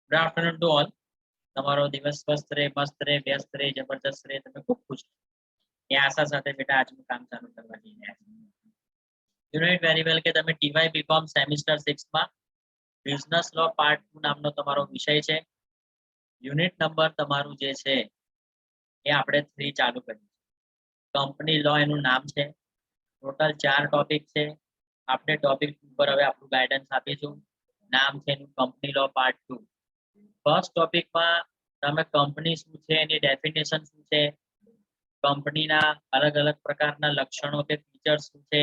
Good afternoon to all. તમારો દિવસ સ્વસ્થ રહે, મસ્ત રહે, વ્યસ્ત રહે, જબરદસ્ત રહે, તમે ખૂબ ખુશ રહો એ આશા સાથે બેટા આજનું કામ ચાલુ કરવા જઈ રહ્યા છે. You know it very well કે તમે ટીવાય બીકોમ સેમિસ્ટર 6 માં બિઝનેસ લો પાર્ટ 2 નામનો તમારો વિષય છે. યુનિટ નંબર તમારું જે છે એ આપણે 3 ચાલુ કર્યું છે. કંપની લો એનું નામ છે. ટોટલ 4 ટોપિક છે. આપણે ટોપિક ઉપર હવે આપણું ગાઈડન્સ આપીશું. નામ છે એનું કંપની લો પાર્ટ 2. ફર્સ્ટ ટોપિકમાં તમે કંપની શું છે એની ડેફિનેશન શું છે, કંપનીના અલગ અલગ પ્રકારના લક્ષણો કે ફીચર્સ શું છે,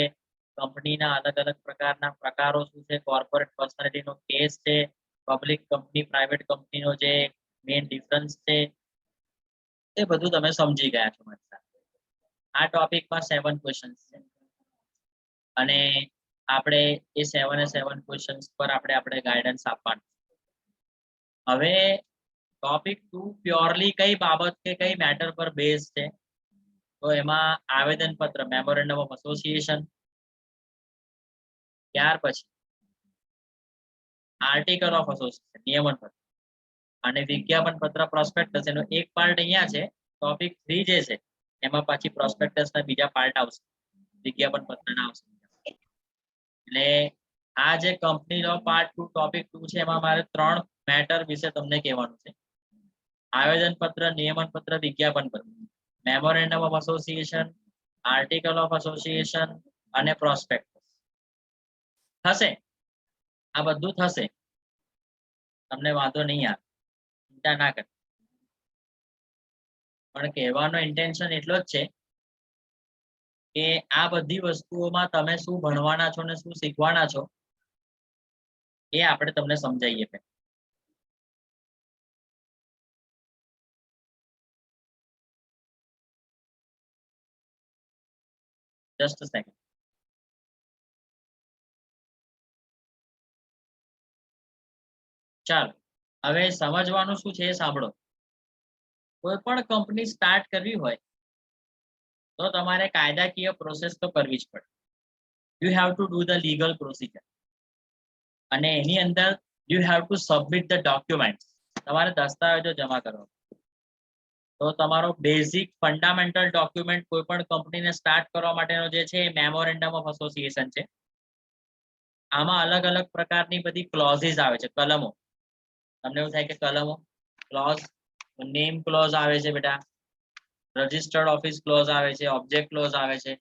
કંપનીના અલગ અલગ પ્રકારના પ્રકારો શું છે, કોર્પોરેટ પર્સનાલિટીનો કેસ છે, પબ્લિક કંપની પ્રાઇવેટ કંપનીનો જે મેઇન ડિફરન્સ છે, એ બધું તમે સમજી ગયા છો મારી સાથે. આ ટોપિકમાં 7 ક્વેશ્ચન્સ છે અને આપણે એ 7 ક્વેશ્ચન્સ પર આપણે ગાઈડન્સ આપવાનું. હવે ટોપિક 2 પ્યોરલી કઈ બાબત કે કઈ મેટર પર બેઝ છે, તો એમાં આવેદન પત્ર મેમોરેન્ડમ ઓફ એસોસિએશન, ત્યાર પછી આર્ટિકલ ઓફ એસોસિએશન નિયમન પત્ર અને વિજ્ઞાપન પત્ર પ્રોસ્પેક્ટસ. એનો એક પાર્ટ અહીંયા છે. ટોપિક 3 જે છે એમાં પછી પ્રોસ્પેક્ટસના બીજા પાર્ટ આવશે, વિજ્ઞાપન પત્રના આવશે. એટલે આ જે કંપની લો પાર્ટ 2 ટોપિક 2 છે એમાં મારે 3 મેટર વિશે તમને કહેવાનું છે. આવેદન પત્ર, નિયમન પત્ર, વિજ્ઞાપન પત્ર, memorandum of association, article of association અને પ્રોસ્પેક્ટસ. થશે, આ બધું થશે, તમને વાંધો નહીં આવે, ચિંતા ના કરો. પણ કહેવાનો ઇન્ટેન્શન એટલો જ છે કે આ બધી વસ્તુઓમાં તમે શું ભણવાના છો ને શું શીખવાના છો એ આપણે તમને સમજાવીએ. Just a second. ચાલો હવે સમજવાનું શું છે એ સાંભળો. કોઈ પણ કંપની સ્ટાર્ટ કરવી હોય તો તમારે કાયદાકીય પ્રોસેસ તો કરવી જ પડે. You have to do the legal procedure અને એની અંદર you have to submit the documents. તમારે દસ્તાવેજો જમા કરવા. તો તમારો બેઝિક ફંડામેન્ટલ ડોક્યુમેન્ટ કોઈ પણ કંપનીને સ્ટાર્ટ કરવા માટેનો જે છે એ મેમોરેન્ડમ ઓફ એસોસિએશન છે. આમાં અલગ અલગ પ્રકારની બધી ક્લોઝીસ આવે છે, કલમો. તમને એવું થાય કે કલમો, ક્લોઝ, નેમ ક્લોઝ આવે છે બેટા, રજિસ્ટર્ડ ઓફિસ ક્લોઝ આવે છે, ઓબ્જેક્ટ ક્લોઝ આવે છે,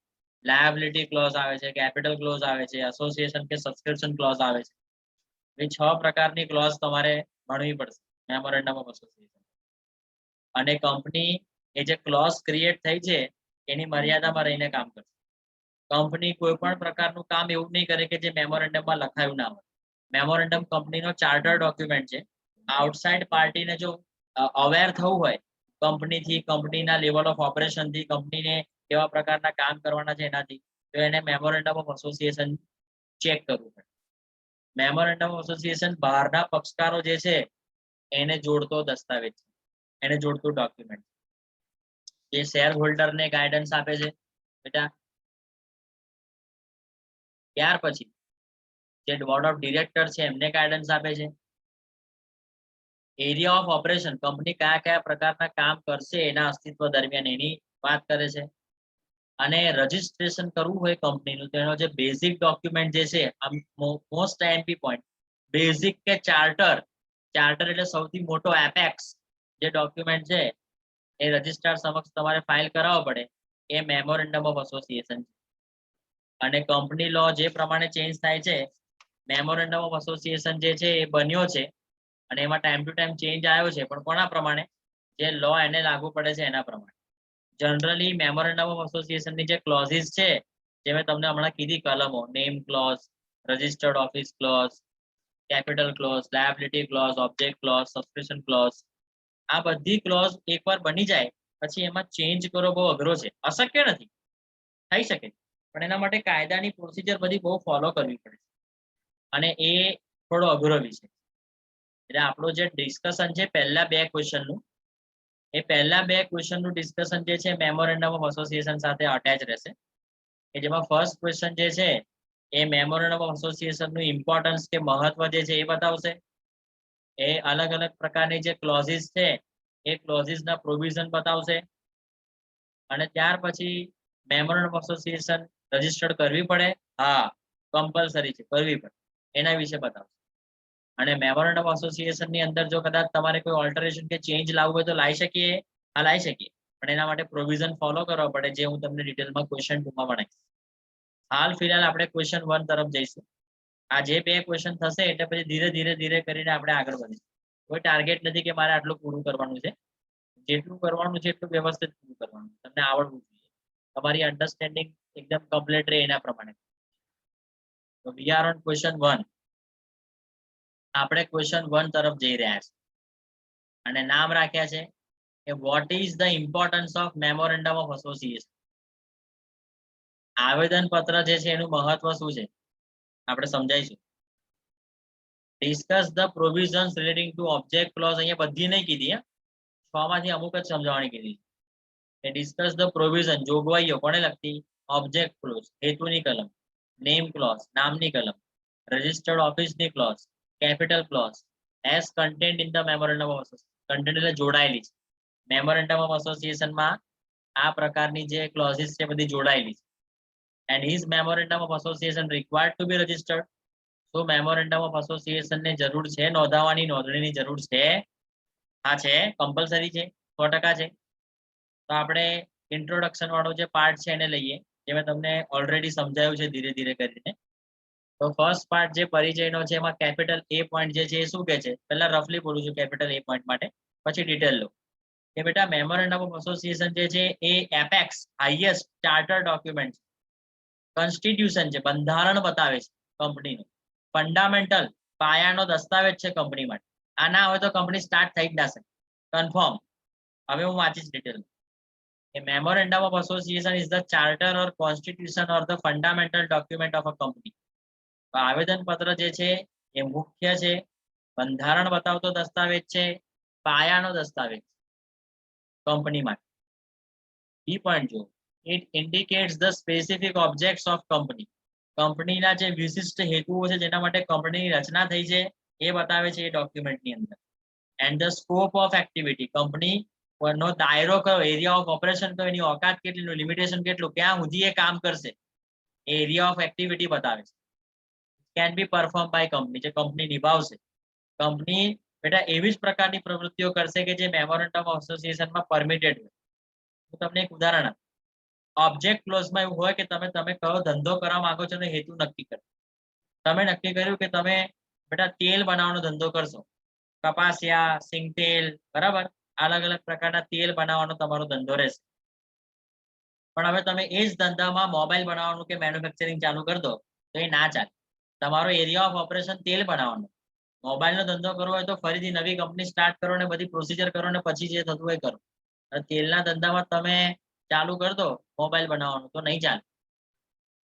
લાયબિલિટી ક્લોઝ આવે છે, કેપિટલ ક્લોઝ આવે છે, એસોસિએશન કે સબસ્ક્રિપ્શન ક્લોઝ આવે છે. એ 6 પ્રકારની ક્લોઝ તમારે ભણવી પડશે મેમોરેન્ડમ ઓફ એસોસિએશન. અને કંપની એ જે ક્લોઝ ક્રિએટ થઈ છે એની મર્યાદામાં રહીને કામ કરશે. કંપની કોઈ પણ પ્રકારનું કામ એવું નહીં કરે કે જે મેમોરેન્ડમમાં લખાયું ના હોય. મેમોરેન્ડમ કંપનીનો ચાર્ટર ડોક્યુમેન્ટ છે. આઉટસાઇડ પાર્ટીને જો અવેર થવું હોય કંપનીથી, કંપનીના લેવલ ઓફ ઓપરેશનથી, કંપનીને કેવા પ્રકારના કામ કરવાના છે એનાથી, તો એને મેમોરેન્ડમ ઓફ એસોસિએશન ચેક કરવું પડે. મેમોરેન્ડમ ઓફ એસોસિએશન બહારના પક્ષકારો જે છે એને જોડતો દસ્તાવેજ છે, એને જોડતું ડોક્યુમેન્ટ. જે શેર હોલ્ડરને ગાઈડન્સ આપે છે બેટા. ત્યાર પછી જે બોર્ડ ઓફ ડિરેક્ટર છે એમને ગાઈડન્સ આપે છે. એરિયા ઓફ ઓપરેશન, કંપની કયા કયા પ્રકારના કામ કરશે એના અસ્તિત્વ દરમિયાન એની વાત કરે છે. અને રજીસ્ટ્રેશન કરવું હોય કંપનીનું તો એનો જે બેઝિક ડોક્યુમેન્ટ જે છે, મોસ્ટ આઈએમપી પોઈન્ટ, બેઝિક કે ચાર્ટર. ચાર્ટર એટલે સૌથી મોટો એપેક્સ જે ડોક્યુમેન્ટ છે એ રજિસ્ટ્રાર સમક્ષ તમારે ફાઇલ કરાવવો પડે, એ મેમોરેન્ડમ ઓફ એસોસિએશન છે. અને કંપની લો જે પ્રમાણે ચેન્જ થાય છે, મેમોરેન્ડમ ઓફ એસોસિએશન જે છે એ બન્યો છે અને એમાં ટાઈમ ટુ ટાઈમ ચેન્જ આવ્યો છે, પણ કોના પ્રમાણે? જે લો એને લાગુ પડે છે એના પ્રમાણે. જનરલી મેમોરેન્ડમ ઓફ એસોસિએશનની જે ક્લોઝીસ છે, જે મેં તમને હમણાં કીધી કલમો, name clause, registered office clause, capital clause, liability clause, object clause, subscription clause, આ બધી ક્લોઝ એકવાર બની જાય પછી એમાં ચેન્જ કરવો બહુ અઘરો છે. અશક્ય નથી, થઈ શકે, પણ એના માટે કાયદાની પ્રોસિજર બધી બહુ ફોલો કરવી પડે અને એ થોડો અઘરો વિષય. એટલે આપણું જે ડિસ્કશન છે પહેલા 2 ક્વેશ્ચનનું, એ પહેલા 2 ક્વેશ્ચનનું ડિસ્કશન જે છે મેમોરેન્ડમ ઓફ એસોસિએશન સાથે અટેચ રહેશે. કે જેમાં ફર્સ્ટ ક્વેશ્ચન જે છે એ મેમોરેન્ડમ ઓફ એસોસિએશનનું ઇમ્પોર્ટન્સ કે મહત્વ જે છે એ બતાવશે. એ અલગ અલગ પ્રકારની જે ક્લોઝિસ છે એ ક્લોઝિસના પ્રોવિઝન બતાવશે અને ત્યાર પછી મેમોરેન્ડમ ઓફ એસોસિએશન રજીસ્ટર્ડ કરવી પડે, હા કમ્પલસરી છે, કરવી પડે, એના વિશે બતાવશે. અને મેમોરેન્ડમ ઓફ એસોસિએશન ની અંદર જો કદાચ તમારે કોઈ ઓલ્ટરેશન કે ચેન્જ લાવવું હોય તો લાવી શકીએ, હા લાવી શકીએ, પણ એના માટે પ્રોવિઝન ફોલો કરવા પડે, જે હું તમને ડિટેલમાં ક્વેશ્ચન 2 માં ભણાવીશ. હાલ ફિલહાલ આપણે ક્વેશ્ચન 1 તરફ જઈશું. આ જે 2 ક્વેશ્ચન થશે એટલે પછી ધીરે ધીરે ધીરે કરીને આપણે આગળ વધીશું. કોઈ ટાર્ગેટ નથી કે મારે આટલું પૂરું કરવાનું છે, જેટલું કરવાનું છે એટલું વ્યવસ્થિત પૂરું કરવાનું, તમને આવડવું જોઈએ, તમારી અન્ડરસ્ટેન્ડિંગ એકદમ કમ્પ્લીટ રહે એના પ્રમાણે. તો વી આર ઓન ક્વેશ્ચન 1. આપણે ક્વેશ્ચન 1 તરફ જઈ રહ્યા છીએ અને નામ રાખ્યા છે કે what is the importance of memorandum of association. આવેદન પત્ર જે છે એનું મહત્વ શું છે આપણે સમજાઈશું. Discuss the provisions relating to object clause, અહીંયા બધી નહીં કીધી, 6 માંથી અમુક જ સમજાવવાની કીધી કે ડિસ્કસ ધ પ્રોવિઝન, જોગવાઈઓ કોને લગતી, ઓબ્જેક્ટ ક્લોઝ, હેતુની કલમ, નેમ ક્લોઝ, નામની કલમ, રજિસ્ટર્ડ ઓફિસની clause, capital clause, as content in the memorandum of association, content એટલે જોડાયેલી છે મેમોરેન્ડમ ઓફ એસોસિએશનમાં, આ પ્રકારની જે ક્લોઝિસ છે બધી જોડાયેલી છે. And is memorandum of association required to be registered, તો મેમોરેન્ડમ ઓફ એસોસિએશન ને જરૂર છે નોંધાવવાની, નોંધણીની જરૂર છે, હા છે, કમ્પલસરી છે, 100% છે. તો આપણે ઇન્ટ્રોડક્શન વાળો જે પાર્ટ છે એને લઈએ, જે મેં તમને ઓલરેડી સમજાવ્યું છે ધીરે ધીરે કરીને. તો ફર્સ્ટ પાર્ટ જે પરિચયનો છે એમાં કેપિટલ એ પોઈન્ટ જે છે એ શું કહે છે, પહેલા રફલી બોલું છું કેપિટલ એ પોઈન્ટ માટે, પછી ડિટેલ લો કે બેટા મેમોરેન્ડમ ઓફ એસોસિએશન જે છે એ apex highest charter document, constitution છે, બંધારણ બતાવે છે કંપનીનું, ફંડામેન્ટલ પાયાનો દસ્તાવેજ છે કંપની માટે. આ ના હોય તો કંપની સ્ટાર્ટ થઈ જ ના શકે, કન્ફર્મ. હવે હું વાંચીશ detail. A memorandum of association is the charter or constitution or the fundamental document of a company. આવેદન પત્ર જે છે એ મુખ્ય છે, બંધારણ બતાવતો દસ્તાવેજ છે, પાયાનો દસ્તાવેજ કંપની માટે. ઈ પોઈન્ટ જો, it indicates the specific objects of company, કંપનીના જે વિશિષ્ટ હેતુઓ છે જેના માટે કંપનીની રચના થઈ છે એ બતાવે છે એ ડોક્યુમેન્ટની અંદર. And the scope of activity, company નો દાયરો કયો, એરિયા ઓફ ઓપરેશન કયો, એની ઓકાત કેટલી, લિમિટેશન કેટલું, ક્યાં સુધી એ કામ કરશે, એરિયા ઓફ એક્ટિવિટી બતાવે છે. Can be perform by company, જે કંપની નિભાવશે. કંપની બેટા એવી જ પ્રકારની પ્રવૃત્તિઓ કરશે કે જે મેમોરેન્ડમ ઓફ એસોસિએશનમાં પરમિટેડ હોય. હું તમને એક ઉદાહરણ આપું. ઓબ્જેક્ટ ક્લોઝમાં એવું હોય કે તમે કયો ધંધો કરવા માંગો છો અને હેતુ નક્કી કરો. તમે નક્કી કર્યું કે તમે બેટા તેલ બનાવવાનો ધંધો કરશો, કપાસિયા, સિંગ તેલ, બરાબર, અલગ અલગ પ્રકારના તેલ બનાવવાનો તમારો ધંધો રહેશે. પણ હવે તમે એ જ ધંધામાં મોબાઈલ બનાવવાનું કે મેન્યુફેક્ચરિંગ ચાલુ કરી દો તો એ ના ચાલે. તમારો એરિયા ઓફ ઓપરેશન તેલ બનાવવાનો. મોબાઈલનો ધંધો કરવો હોય તો ફરીથી નવી કંપની સ્ટાર્ટ કરો ને બધી પ્રોસિજર કરો ને પછી જે થતું હોય કરો. તેલના ધંધામાં તમે ચાલુ કરી દો મોબાઈલ બનાવવાનું તો નહીં ચાલે.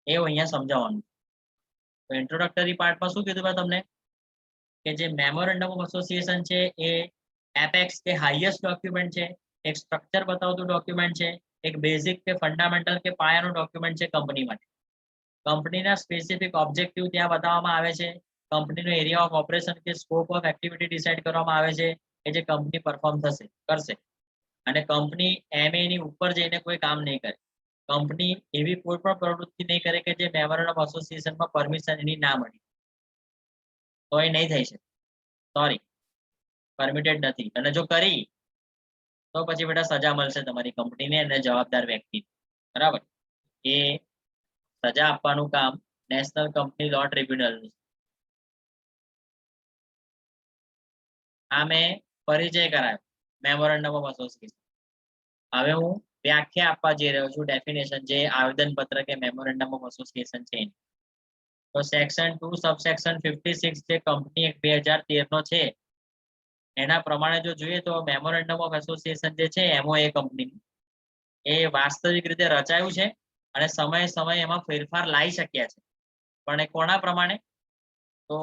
એવું અહીંયા સમજાવવાનું. તો ઇન્ટ્રોડક્ટરી પાર્ટમાં શું કીધું મેં તમને કે જે મેમોરેન્ડમ ઓફ એસોસિએશન છે એ એપેક્સ કે હાઈએસ્ટ ડોક્યુમેન્ટ છે, એક સ્ટ્રક્ચર બતાવતું ડોક્યુમેન્ટ છે, એક બેઝિક કે ફંડામેન્ટલ કે પાયાનું ડોક્યુમેન્ટ છે કંપની માટે. કંપનીના સ્પેસિફિક ઓબ્જેક્ટિવ ત્યાં બતાવવામાં આવે છે, કંપનીનો એરિયા ઓફ ઓપરેશન કે સ્કોપ ઓફ એક્ટિવિટી ડિસાઇડ કરવામાં આવે છે કે જે કંપની પરફોર્મ કરશે. અને કંપની એમએ ની ઉપર જઈને કોઈ કામ નહીં કરે. કંપની એવી કોઈ પણ પ્રવૃત્તિ નહીં કરે કે જે મેમોરેન્ડમ ઓફ એસોસિએશનમાં પરમિશન એની ના મળી, તો એ નહીં થઈ શકે, સોરી, પરમિટેડ નથી. અને જો કરી તો પછી બેટા સજા મળશે તમારી કંપનીને અને જવાબદાર વ્યક્તિ, બરાબર. એ સજા આપવાનું કામ નેશનલ કંપની લો ટ્રિબ્યુનલનું. આ મેં પરિચય કરાયો મેમોરેન્ડમ ઓફ એસોસિએશન. હવે હું વ્યાખ્યા આપવા જઈ રહ્યો છું, ડેફિનેશન, જે આવેદન પત્ર કે મેમોરેન્ડમ ઓફ એસોસિએશન છે. તો સેક્શન 2 સબસેક્શન 56 જે કંપની એક્ટ 2013 નો છે એના પ્રમાણે જો જોઈએ તો મેમોરેન્ડમ ઓફ એસોસિએશન જે છે એમઓએ કંપની એ વાસ્તવિક રીતે રચાયું છે અને સમયે સમયે એમાં ફેરફાર લાવી શક્યા છે. પણ એ કોના પ્રમાણે, તો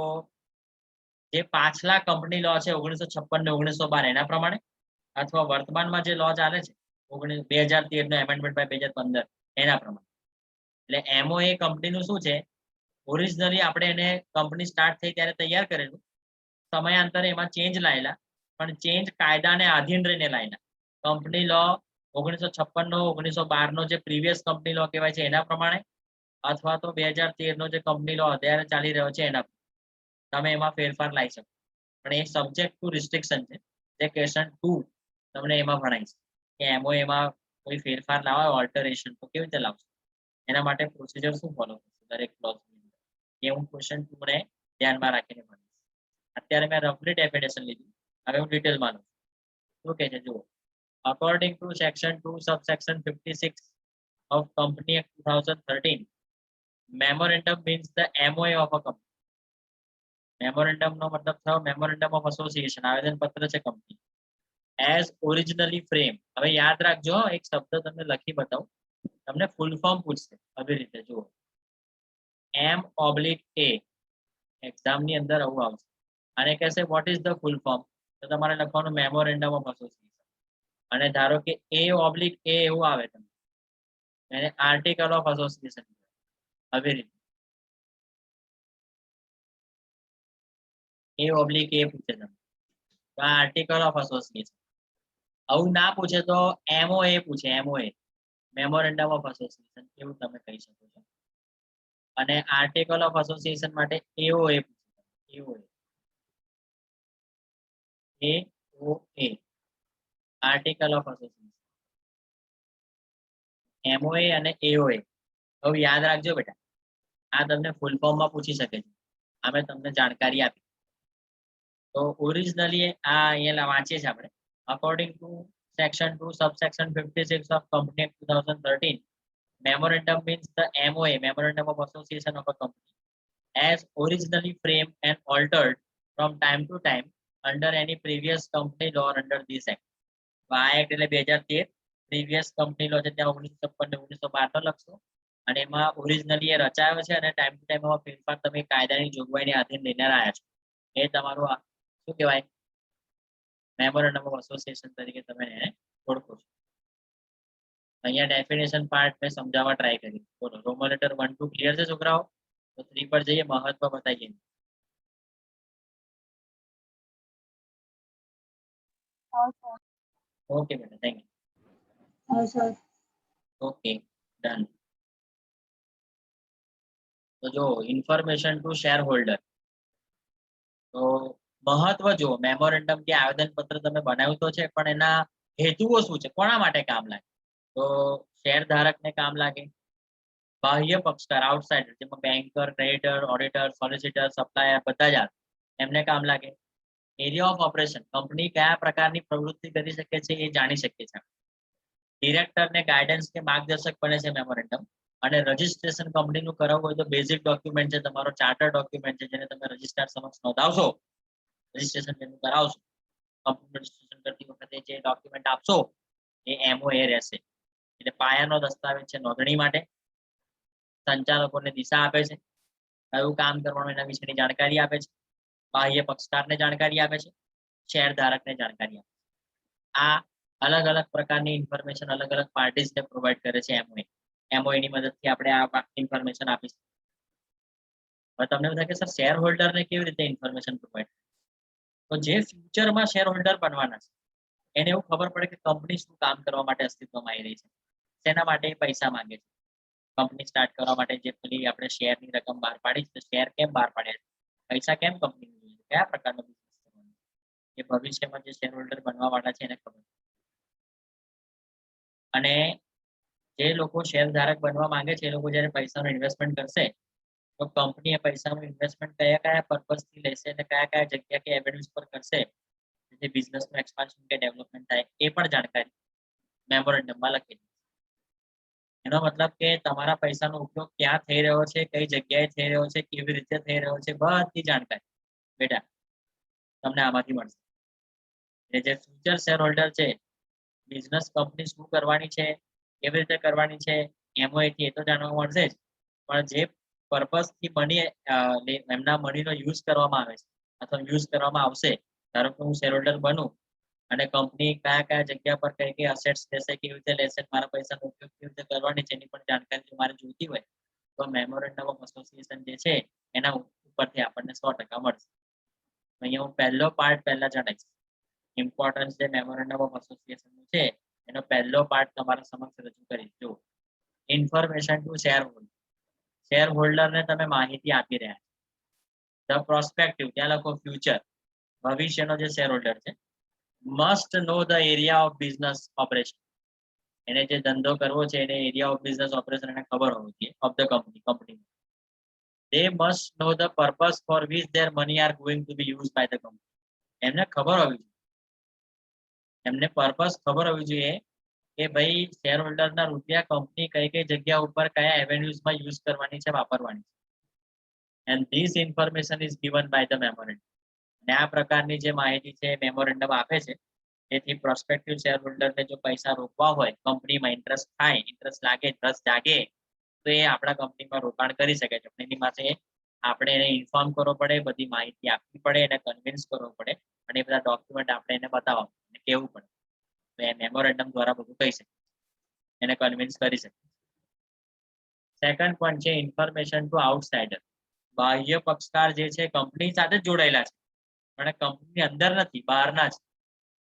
જે પાછલા કંપની લો છે 1956 ને 1912 એના પ્રમાણે, અથવા વર્તમાનમાં જે લો ચાલે છે 2013 નો એમેન્ડમેન્ટ બાય 2015 એના પ્રમાણે. એટલે એમઓએ કંપનીનું શું છે, ઓરિજિનલી આપણે એને કંપની સ્ટાર્ટ થઈ ત્યારે તૈયાર કરેલું, સમયાંતરે એમાં ચેન્જ લાયેલા, પણ ચેન્જ કાયદાને આધીન રહીને લાયેલા. કંપની લો 1956 નો 1912 નો જે પ્રીવિયસ કંપની લો કહેવાય છે એના પ્રમાણે, અથવા તો 2013 નો જે કંપની લો અત્યારે ચાલી રહ્યો છે એના તમે એમાં ફેરફાર લાવી શકો. પણ એ સબ્જેક્ટ ટુ રિસ્ટ્રિક્શન છે, જે ક્વેશ્ચન 2 તમને એમાં ભણાય છે કે એમાં કોઈ ફેરફાર લાવવા ઓલ્ટરેશન તો કેવી રીતે લાવશો, એના માટે પ્રોસિજર શું ફોલો કરશો દરેક ક્લોઝ ની અંદર, એ હું ક્વેશ્ચન 2 ને ધ્યાનમાં રાખીને ભણીશ. અત્યારે મેં રફલી ડેફિનેશન લીધું, હવે હું ડિટેલમાં લઉં. શું કહે છે જુઓ, according to section 2 subsection 56 of company act 2013, memorandum means the MOA of a company. Memorandum નો મતલબ થયો મેમોરેન્ડમ ઓફ એસોસિએશન, આવેદન પત્ર છે કંપની. એઝ ઓરિજિનલી ફ્રેમ, હવે યાદ રાખજો એક શબ્દ તમને લખી બતાવું, તમને ફૂલ ફોર્મ પૂછશે આવી રીતે જુઓ, M/A, એક્ઝામ ની અંદર આવું આવશે. અને કહેશે vote is the full form, તો તમારે લખવાનું મેમોરેન્ડમ ઓફ એસોસિએશન. અને ધારો કે A/A એવું આવે તમને, એને આર્ટિકલ ઓફ એસોસિએશન આવી રીતે A/A પૂછે તમને, તો આ આર્ટિકલ ઓફ એસોસિએશન. આવું ના પૂછે તો MOA પૂછે, MOA મેમોરેન્ડમ ઓફ એસોસિએશન એવું તમે કહી શકો છો. અને આર્ટિકલ ઓફ એસોસિએશન માટે AOA પૂછે, AOA article of association. MOA અને AOA હવે યાદ રાખજો બેટા, આ તમને ફૂલ ફોર્મમાં પૂછી શકે છે, અમે તમને જાણકારી આપી. તો ઓરિજિનલી આ અહીંયા વાંચીએ છીએ આપણે, according to section 2 subsection 56 of company act 2013, memorandum means the MOA, memorandum of association of a company, as originally framed and altered from time to time under any previous company law or under this act. આ act એટલે 2013, previous company law છે ત્યાં 1956 ને 1912 નો લખશો, અને એમાં originally એ રચાયો છે અને ટાઈમ ટુ ટાઈમ એમાં ફેરફાર તમે કાયદાની જોગવાઈને આધીન લઈને આવ્યા છો. એ તમારું શું કહેવાય, મેમોરેન્ડમ ઓફ એસોસિએશન તરીકે તમે એને ઓળખો છો. અહીંયા ડેફિનેશન પાર્ટ મેં સમજાવવા ટ્રાય કરી. બોલો, રોમન લેટર 1-2 ક્લિયર છે છોકરાઓ? તો 3 પર જઈએ, મહત્વ બતાવીએ. ઓકે બેટા, થેન્ક યુ. Okay, done. તો જો ઇન્ફોર્મેશન ટુ શેર હોલ્ડર, તો મહત્વ જો મેમોરેન્ડમ કે આવેદન પત્ર તમે બનાવ્યું તો છે, પણ એના હેતુઓ શું છે, કોના માટે કામ લાગે? તો શેર ધારકને કામ લાગે, બાહ્ય પક્ષકાર આઉટસાઇડર જેમાં banker, creditor, auditor, solicitor, supplier બધા જ આવે, એમને કામ લાગે. એરિયા ઓફ ઓપરેશન, કંપની કયા પ્રકારની પ્રવૃત્તિ કરી શકે છે એ જાણી શકીએ છીએ. ડિરેક્ટરને ગાઈડન્સ કે માર્ગદર્શક બને છે મેમોરેન્ડમ. અને રજિસ્ટ્રેશન કંપનીનું કરાવવું હોય તો બેઝિક ડોક્યુમેન્ટ છે તમારો ચાર્ટર ડોક્યુમેન્ટ છે, જેને તમે રજિસ્ટ્રાર સમક્ષ નોંધાવશો, રજિસ્ટ્રેશન જેનું કરાવશો. કંપની રજિસ્ટ્રેશન કરતી વખતે જે ડોક્યુમેન્ટ આપશો એ MOA રહેશે. એટલે પાયાનો દસ્તાવેજ છે નોંધણી માટે, સંચાલકોને દિશા આપે છે, કયું કામ કરવાનું એના વિશેની જાણકારી આપે છે, બાહ્ય પક્ષકારને જાણકારી આપે છે, શેર ધારકને જાણકારી આપે છે. આ અલગ અલગ પ્રકારની ઇન્ફોર્મેશન અલગ અલગ પાર્ટીઝને પ્રોવાઈડ કરે છે MOA ની મદદથી આપણે આ ઇન્ફોર્મેશન આપીશું. હવે તમને એવું થાય કે સર શેર હોલ્ડરને કેવી રીતે ઇન્ફોર્મેશન પ્રોવાઈડ, તો જે ફ્યુચરમાં શેર હોલ્ડર બનવાના છે એને એવું ખબર પડે કે કંપની શું કામ કરવા માટે અસ્તિત્વમાં આવી રહી છે, શેના માટે પૈસા માંગે છે. કંપની સ્ટાર્ટ કરવા માટે જે પેલી આપણે શેરની રકમ બહાર પાડી છે, શેર કેમ બહાર પાડ્યા છે, પૈસા કેમ કંપની જોઈએ, કયા પ્રકારનો બિઝનેસ કરવાનો, એ ભવિષ્યમાં જે શેર હોલ્ડર બનવા વાળા છે એને ખબર. અને જે લોકો શેર ધારક બનવા માંગે છે એ લોકો જ્યારે પૈસાનું ઇન્વેસ્ટમેન્ટ કરશે તો કંપની એ પૈસાનું ઇન્વેસ્ટમેન્ટ કયા કયા પર્પઝથી લેશે અને કયા કયા જગ્યા કે એવેન્યુઝ પર કરશે, જેથી બિઝનેસનું એક્સપાન્શન કે ડેવલપમેન્ટ થાય એ પણ જાણકારી મેમોરેન્ડમમાં લખેલી. એનો મતલબ કે તમારા પૈસાનો ઉપયોગ ક્યાં થઈ રહ્યો છે, કઈ જગ્યાએ થઈ રહ્યો છે, કેવી રીતે થઈ રહ્યો છે, બધી જાણકારી બેટા તમને આમાંથી મળશે. એ જે ફ્યુચર શેર હોલ્ડર છે, બિઝનેસ કંપની શું કરવાની છે, કેવી રીતે કરવાની છે, MOA થી એ તો જાણવા મળશે જ, પણ જે પર્પઝથી મની એમના મનીનો યુઝ કરવામાં આવે છે અથવા યુઝ કરવામાં આવશે, ધારો કે હું શેર હોલ્ડર બનું અને કંપની કયા કયા જગ્યા પર કઈ કઈ અસેટ્સ લેશે, કેવી રીતે લેશે, મારા પૈસાનો ઉપયોગ કેવી રીતે કરવાની છે એની પણ જાણકારી મારે જોઈતી હોય તો મેમોરેન્ડમ ઓફ એસોસિએશન જે છે એના ઉપરથી આપણને 100% મળશે. અહીંયા હું પહેલો પાર્ટ પહેલા જણાવીશ. ઇમ્પોર્ટન્સ જે મેમોરેન્ડમ ઓફ એસોસિએશન છે એનો પહેલો પાર્ટ તમારા સમક્ષ રજૂ કરીશ. જો ઇન્ફોર્મેશન ટુ શેર હોલ્ડર, શેર હોલ્ડરને તમે માહિતી આપી રહ્યા છો. ધ પ્રોસ્પેક્ટિવ, ત્યાં લખો ફ્યુચર, ભવિષ્યનો જે શેર હોલ્ડર છે, must know the area of business operation, એને જે ધંધો કરવો છે એને એરિયા ઓફ બિઝનેસ ઓપરેશન એને ખબર હોવી જોઈએ of the company. They must know the purpose for which their money are going to be used by the company. એમને ખબર હોવી જોઈએ, એમને પર્પસ ખબર હોવી જોઈએ કે ભાઈ શેર હોલ્ડરના રૂપિયા કંપની કઈ કઈ જગ્યા ઉપર કયા એવેન્યુઝમાં યુઝ કરવાની છે, વાપરવાની છે. And this information is given by the memorandum. અને આ પ્રકારની જે માહિતી છે મેમોરેન્ડમ આપે છે. તેથી પ્રોસ્પેક્ટિવ શેર હોલ્ડરને જો પૈસા રોકવા હોય, કંપનીમાં ઇન્ટરેસ્ટ થાય, ઇન્ટરેસ્ટ લાગે, રસ જાગે, તો એ આપણા કંપનીમાં રોકાણ કરી શકે છે. એની પાસે આપણે એને ઇન્ફોર્મ કરવો પડે, બધી માહિતી આપવી પડે, એને કન્વિન્સ કરવો પડે, અને એ બધા ડોક્યુમેન્ટ આપણે એને બતાવવા પડે, કહેવું પડે. તો એ મેમોરેન્ડમ દ્વારા બધું કહી શકે, એને કન્વિન્સ કરી શકે. સેકન્ડ પોઈન્ટ છે ઇન્ફોર્મેશન ટુ આઉટસાઇડર. બાહ્ય પક્ષકાર જે છે કંપની સાથે જોડાયેલા છે પણ કંપની અંદર નથી, બહારના છે.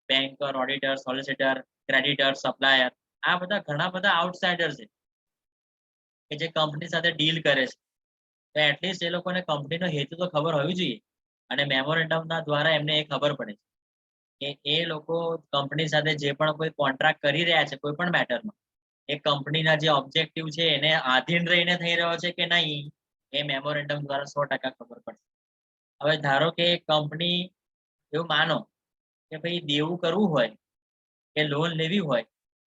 Banker, auditor, solicitor, creditor, supplier, આ બધા ઘણા બધા આઉટસાઇડર છે કે જે કંપની સાથે ડીલ કરે છે. તો એટલીસ્ટ એ લોકોને કંપનીનો હેતુ તો ખબર હોવી જોઈએ. અને મેમોરેન્ડમના દ્વારા એમને એ ખબર પડે છે કે એ લોકો કંપની સાથે જે પણ કોઈ કોન્ટ્રાક્ટ કરી રહ્યા છે કોઈ પણ મેટરમાં, એ કંપનીના જે ઓબ્જેક્ટિવ છે એને આધીન રહીને થઈ રહ્યો છે કે નહીં, એ મેમોરેન્ડમ દ્વારા 100% ખબર પડશે. હવે ધારો કે કંપની એવું માનો કે ભાઈ દેવું કરવું હોય કે લોન લેવી હોય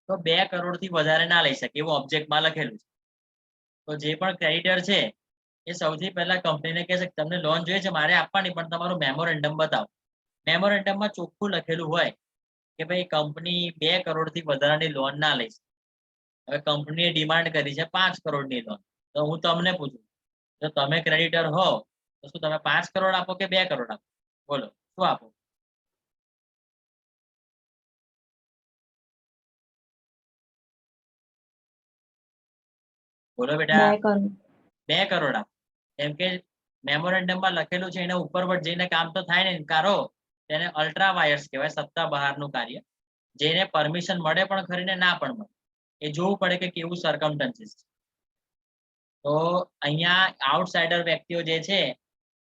તો 2 કરોડથી વધારે ના લઈ શકે, એવું ઓબ્જેક્ટમાં લખેલું છે. તો જે પણ ક્રેડિટર છે એ સૌથી પહેલા કંપનીને કહેશે કે તમને લોન જોઈએ છે, મારે આપવાની, પણ તમારું મેમોરેન્ડમ બતાવો. મેમોરેન્ડમમાં ચોખ્ખું લખેલું હોય કે ભાઈ કંપની 2 કરોડથી વધારાની લોન ના લઈ શકે. હવે કંપનીએ ડિમાન્ડ કરી છે 5 કરોડની લોન, તો હું તમને પૂછું, જો તમે ક્રેડિટર હો તો શું તમે 5 કરોડ આપો કે 2 કરોડ આપો? બોલો, શું આપો? બોલો બેટા. 2 કરોડ આપો. કેમ કે મેમોરેન્ડમમાં લખેલું છે, એને ઉપર પર જઈને કામ તો થાય ને. ઇનકારો તેને અલ્ટ્રા વાયર્સ કહેવાય, સત્તા બહારનું કાર્ય, જેને પરમિશન મળે પણ ખરીને ના પણ મળે. એ જોવું પડે કે કેવું સર્કમસ્ટન્સીસ છે. તો અહીંયા આઉટસાઇડર વ્યક્તિઓ જે છે